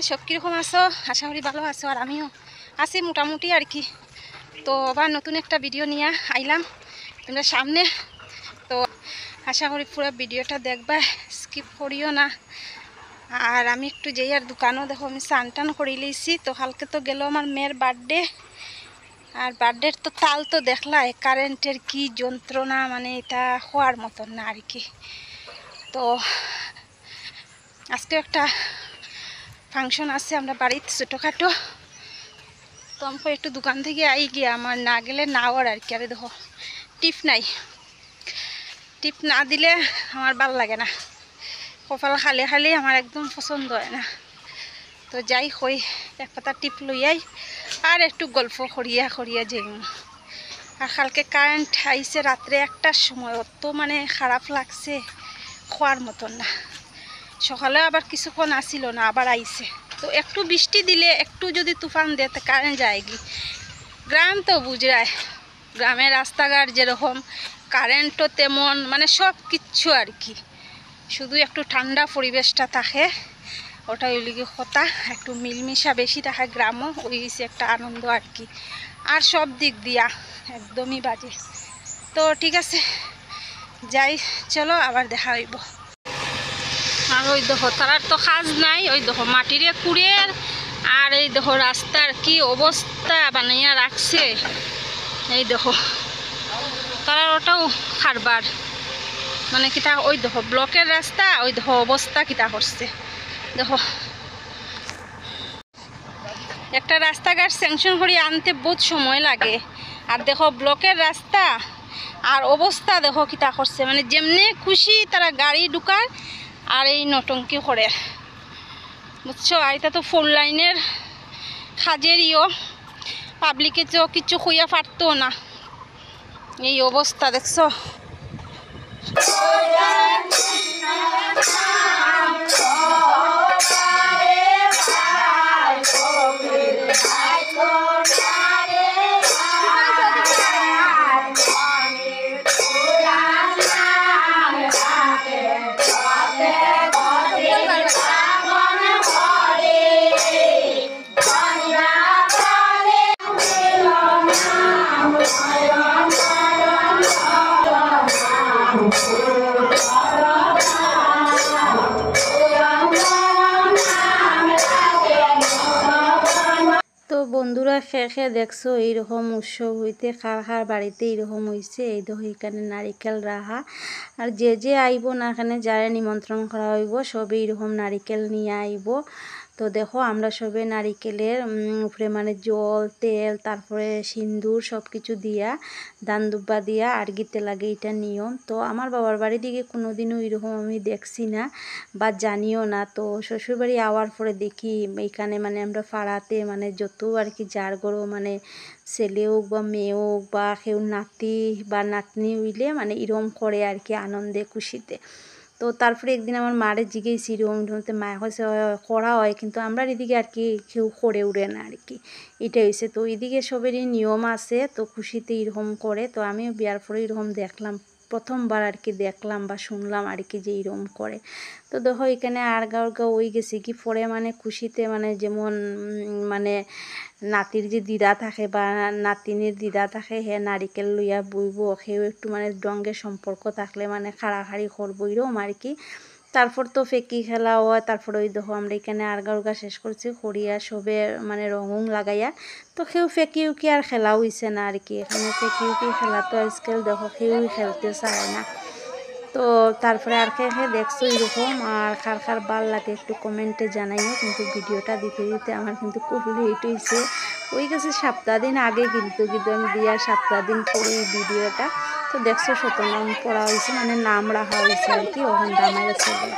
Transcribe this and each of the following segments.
সব কীরকম আছো? আশা করি ভালো আছো, আর আমিও আছি মোটামুটি আর কি। তো আবার নতুন একটা ভিডিও নিয়ে আইলাম তোমরা সামনে। তো আশা করি পুরো ভিডিওটা দেখবা, স্কিপ করিও না। আর আমি একটু যেই আর দোকানও দেখো আমি স্নান টান করে লিয়েছি। তো কালকে তো গেল আমার মেয়ের বার্থডে, আর বার্থডের তো তাল তো দেখলাই, কারেন্টের কি যন্ত্রণা, মানে এটা হওয়ার মতন না আর কি। তো আজকে একটা ফাংশন আছে আমরা বাড়িতে ছোটোখাটো। তো আমাকে একটু দোকান থেকে আই গিয়ে আমার না গেলে না ওর আর কি। আরে দেখো টিপ নাই, টিপ না দিলে আমার ভাল লাগে না, কপাল খালি খালি আমার একদম পছন্দ হয় না। তো যাই হই এক পাতা টিপ লইয়াই আর একটু গল্প করিয়া করিয়া যাই। আর কালকে কারেন্ট আইসে রাত্রে 1টার সময়, অত মানে খারাপ লাগছে খোয়ার মতন না। সকালে আবার কিছুক্ষণ আসিল না, আবার আইসে। তো একটু বৃষ্টি দিলে একটু যদি তুফান দেয় তো কারেন্ট যায়গি। গ্রাম তো বুঝরায়, গ্রামের রাস্তাঘাট যেরকম কারেন্টও তেমন, মানে সব কিচ্ছু আর কি। শুধু একটু ঠান্ডা পরিবেশটা থাকে, ওটা ওই লিগে কথা একটু মিলমিশা বেশি থাকে গ্রামও, ওই হচ্ছে একটা আনন্দ আর কি। আর সব দিক দিয়া একদমই বাজে। তো ঠিক আছে যাই, চলো আবার দেখা হইব। আর ওই দেখো তারার তো কাজ নাই, ওই দেখো মাটিরে কুড়ের, আর এই দেখো রাস্তার কি অবস্থা বানাইয়া রাখছে। এই দেখো তারার ওটাও খারবার, মানে কিতা ওই দেখো ব্লকের রাস্তা, ওই দেখো অবস্থা কিতা করছে। দেখো একটা রাস্তাঘাট স্যাংশন করে আনতে বহুত সময় লাগে, আর দেখো ব্লকের রাস্তা আর অবস্থা দেখো কিতা করছে। মানে যেমনি খুশি তারা গাড়ি ঢুকায় আর এই নটঙ্কি করে, বুঝছো। আর এটা তো 4 লাইনের কাজেরইও, পাবলিকে তো কিছু খুঁয়া পারতো না, এই অবস্থা দেখছো। তো বন্ধুরা খেয়ে দেখছো এইরকম উৎসব হইতে কার কার বাড়িতে এইরকম হয়েছে। এই দেখো এখানে নারিকেল রাহা, আর যে যে আইব না এখানে যারা নিমন্ত্রণ করা হইব সবে এইরকম নারিকেল নিয়ে আইব। তো দেখো আমরা সবে নারিকেলের উপরে মানে জল তেল তারপরে সিন্দুর সব কিছু দিয়া দান দুব্বা দিয়া আর গিতে লাগে, এটা নিয়ম। তো আমার বাবার বাড়ি দিকে কোনোদিনও এরকম আমি দেখছি না বা জানিও না। তো শ্বশুরবাড়ি আওয়ার পরে দেখি এখানে মানে আমরা পাড়াতে মানে যত আর কি যার গরো মানে ছেলে হোক বা মেয়ে হোক বা কেউ নাতি বা নাতনি হইলে মানে এরকম করে আর কি আনন্দে খুশিতে। তো তারপরে একদিন আমার মারে জিগেছি এরকম, মায়ে হয়েছে করা হয় কিন্তু আমরা এদিকে আর কি কেউ করে উড়ে না আর কি, এটা হয়েছে। তো এদিকে সবেরই নিয়ম আছে, তো খুশিতে এরকম করে। তো আমিও বিয়ার পরে এরকম দেখলাম, প্রথমবার আর কি দেখলাম বা শুনলাম আর কি যে এরকম করে। তো দেখো এখানে আর গাও ওই গেছে কি পরে মানে খুশিতে মানে যেমন মানে নাতির যে দিদা থাকে বা নাতিনির দিদা থাকে হে নারিকেল লইয়া বইব, সেও একটু মানে ডঙ্গের সম্পর্ক থাকলে মানে খাড়াখাড়ি করবো এরকম আর কি। তারপর তো ফেকি খেলা হয়। তারপরে ওই দেখো আমরা এখানে আর্গা শেষ করছি করিয়া সবে মানে রঙ লাগাইয়া। তো কেউ ফেকি উকি আর খেলা হইছে না আর কি, এখানে ফেকি উকি খেলা তো আজকাল দেখো কেউই খেলতে চায় না। তো তারপরে আর খেয়ে দেখছো এরকম, আর কার কার ভাল লাগে একটু কমেন্টে জানাইও। কিন্তু ভিডিওটা দিতে দিতে আমার কিন্তু খুব লেট হয়েছে, ওই গেছে 7 দিন আগে, কিন্তু আমি বিয়ার 7 দিন পরে এই ভিডিওটা। তো দেখছো শতনাম পড়া হয়েছে, মানে নাম রাখা হয়েছে আর কি ওখান দামাইয়ের ছেলে।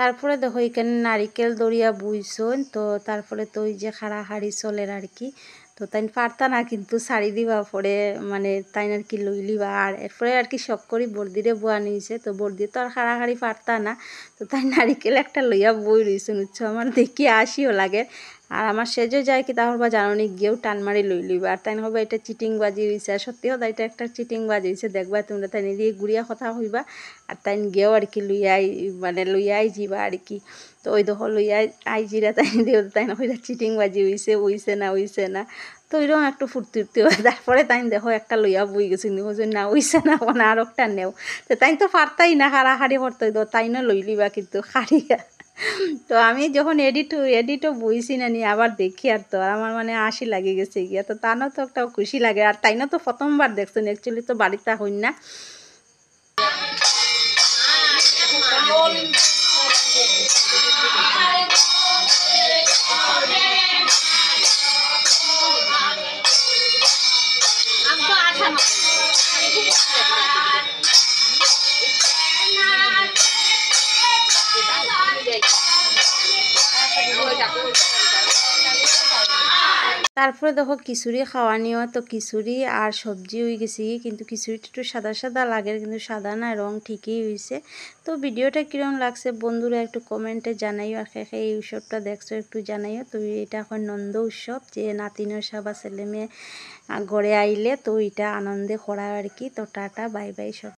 তারপরে দেখো এখানে নারিকেল দরিয়া বুইছন। তো তারপরে তো ওই যে খাড়াখাড়ি চলের আর কি। তো তাই পারতা না কিন্তু শাড়ি দিবা পরে মানে তাই আর কি লই লিবা আর এরপরে আর কি শখ করি বর্দিরে বুয়া নিয়েছে তো বর্দি তো আর খাড়াখাড়ি পারতা না তো তাই নারিকেল একটা লইয়া বই রয়েছে বুঝছো আমার দেখি আসিও লাগে আর আমার সেজও যায় কি তাহলে বা জানি গিয়েও টান মারি লই লইবা আর তাই হবে এটা চিটিং বাজি হয়েছে আর সত্যি কথা এটা একটা চিটিং বাজি হয়েছে দেখবা তোমরা তাই দিয়ে গুড়িয়া কথা হইবা আর তাই গিয়েও আর কি লইয়াই মানে লইয়াই যাবা আর কি তো ওই দেখো লইয়াই আইজিরা তাই দিও তাই না হইরা চিটিং বাজি হইছে না তো ওইরকম একটু ফুর্তি উঠতে হয় তারপরে তাই দেখো একটা লইয়া বই গেছি না হইছে না মানে আর একটা নেও তো তাই তো পারতাই না হাড়াহাড়ি করতে তো তাই না লই লিবা কিন্তু হাড়িয়া তো আমি যখন এডিটও বইছি না নিয়ে আবার দেখি আর তো আমার মানে হাসি লাগে গেছে গিয়া তো তানও তো একটা খুশি লাগে আর তাই না তো প্রথমবার দেখছেন অ্যাকচুয়ালি তো বাড়িতে হইন না তারপরে দেখো খিচুড়ি খাওয়া নিও তো খিচুড়ি আর সবজি হয়ে গেছি কিন্তু খিচুড়িটা একটু সাদা সাদা লাগে কিন্তু সাদা না রং ঠিকই হয়েছে তো ভিডিওটা কীরকম লাগছে বন্ধুরা একটু কমেন্টে জানাইও আর খেয়ে এই উৎসবটা দেখছো একটু জানাইও তো এটা এখন নন্দ উৎসব যে নাতিনের সবা ছেলে মেয়ে ঘরে আইলে তো এটা আনন্দে করা আর কি তো টাটা বাই বাই সব।